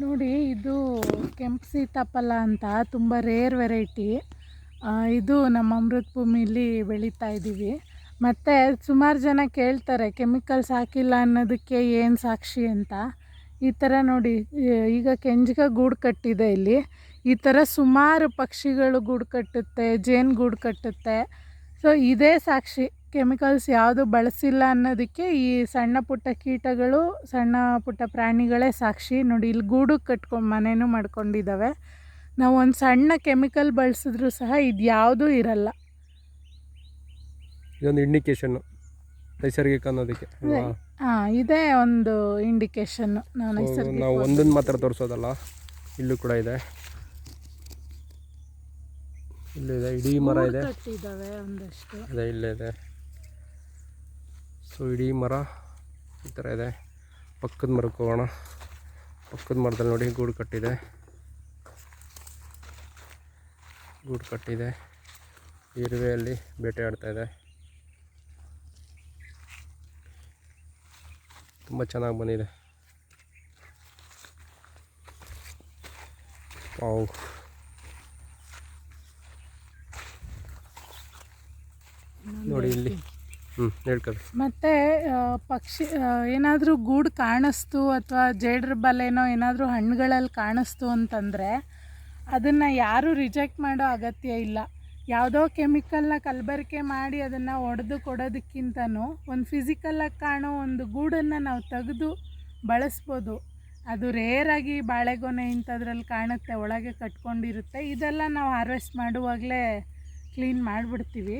ನೋಡಿ, ಇದು ಕೆಂಪು ಸೀತಾಫಲ ಅಂತ ತುಂಬ ರೇರ್ ವೆರೈಟಿ. ಇದು ನಮ್ಮ ಅಮೃತ ಭೂಮಿಲಿ ಬೆಳೀತಾ ಇದ್ದೀವಿ. ಮತ್ತು ಸುಮಾರು ಜನ ಕೇಳ್ತಾರೆ ಕೆಮಿಕಲ್ಸ್ ಹಾಕಿಲ್ಲ ಅನ್ನೋದಕ್ಕೆ ಏನು ಸಾಕ್ಷಿ ಅಂತ. ಈ ಥರ ನೋಡಿ, ಈಗ ಕೆಂಜ್ಗ ಗೂಡು ಕಟ್ಟಿದೆ ಇಲ್ಲಿ. ಈ ಥರ ಸುಮಾರು ಪಕ್ಷಿಗಳು ಗೂಡು ಕಟ್ಟುತ್ತೆ, ಜೇನು ಗೂಡು ಕಟ್ಟುತ್ತೆ. ಸೊ ಇದೇ ಸಾಕ್ಷಿ, ಕೆಮಿಕಲ್ಸ್ ಯಾವುದು ಬಳಸಿಲ್ಲ ಅನ್ನೋದಕ್ಕೆ ಈ ಸಣ್ಣ ಪುಟ್ಟ ಕೀಟಗಳು, ಸಣ್ಣ ಪುಟ್ಟ ಪ್ರಾಣಿಗಳೇ ಸಾಕ್ಷಿ. ನೋಡಿ, ಇಲ್ಲಿ ಗೂಡು ಕಟ್ಕೊಂಡು ಮನೇನೂ ಮಾಡ್ಕೊಂಡಿದ್ದಾವೆ. ನಾವು ಒಂದು ಸಣ್ಣ ಕೆಮಿಕಲ್ ಬಳಸಿದ್ರೂ ಸಹ ಇದು ಯಾವುದೂ ಇರಲ್ಲ. ಇದೊಂದು ಇಂಡಿಕೇಶನ್ನು ನೈಸರ್ಗಿಕ ಅನ್ನೋದಕ್ಕೆ. ಇದೇ ಒಂದು ಇಂಡಿಕೇಶನ್ನು. ನಾವು ಒಂದನ್ನು ಮಾತ್ರ ತೋರಿಸೋದಲ್ಲ, ಇಲ್ಲೂ ಕೂಡ ಇದೆ. ಇಲ್ಲಿದೆ, ಇಡೀ ಮರ ಇದೆ, ಒಂದಷ್ಟು ಅದೇ ಇಲ್ಲೇ ಇದೆ. ಸೊ ಇಡೀ ಮರ ಈ ಥರ ಇದೆ. ಪಕ್ಕದ ಮರಕ್ಕೆ ಹೋಗೋಣ. ಪಕ್ಕದ ಮರದಲ್ಲಿ ನೋಡಿ ಗೂಡು ಕಟ್ಟಿದೆ. ಇರುವೆಯಲ್ಲಿ ಬೇಟೆ ಆಡ್ತಾ ಇದೆ. ತುಂಬ ಚೆನ್ನಾಗಿ ಬಂದಿದೆ. ವಾವ್, ನೋಡಿ ಇಲ್ಲಿ. ಹೇಳ್ಕೊಳ್ಳಿ. ಮತ್ತು ಪಕ್ಷಿ ಏನಾದರೂ ಗೂಡು ಕಾಣಿಸ್ತು ಅಥವಾ ಜೇಡ್ರ ಬಲೆನೋ ಏನಾದರೂ ಹಣ್ಣುಗಳಲ್ಲಿ ಕಾಣಿಸ್ತು ಅಂತಂದರೆ ಅದನ್ನು ಯಾರೂ ರಿಜೆಕ್ಟ್ ಮಾಡೋ ಅಗತ್ಯ ಇಲ್ಲ. ಯಾವುದೋ ಕೆಮಿಕಲ್ನ ಕಲಬೆರಕೆ ಮಾಡಿ ಅದನ್ನು ಒಡೆದು ಕೊಡೋದಕ್ಕಿಂತನೂ ಒಂದು ಫಿಸಿಕಲಾಗಿ ಕಾಣೋ ಒಂದು ಗೂಡನ್ನು ನಾವು ತೆಗೆದು ಬಳಸ್ಬೋದು. ಅದು ರೇರಾಗಿ ಬಾಳೆಗೊನೆ ಇಂಥದ್ರಲ್ಲಿ ಕಾಣುತ್ತೆ, ಒಳಗೆ ಕಟ್ಕೊಂಡಿರುತ್ತೆ. ಇದೆಲ್ಲ ನಾವು ಹಾರ್ವೆಸ್ಟ್ ಮಾಡುವಾಗಲೇ ಕ್ಲೀನ್ ಮಾಡಿಬಿಡ್ತೀವಿ.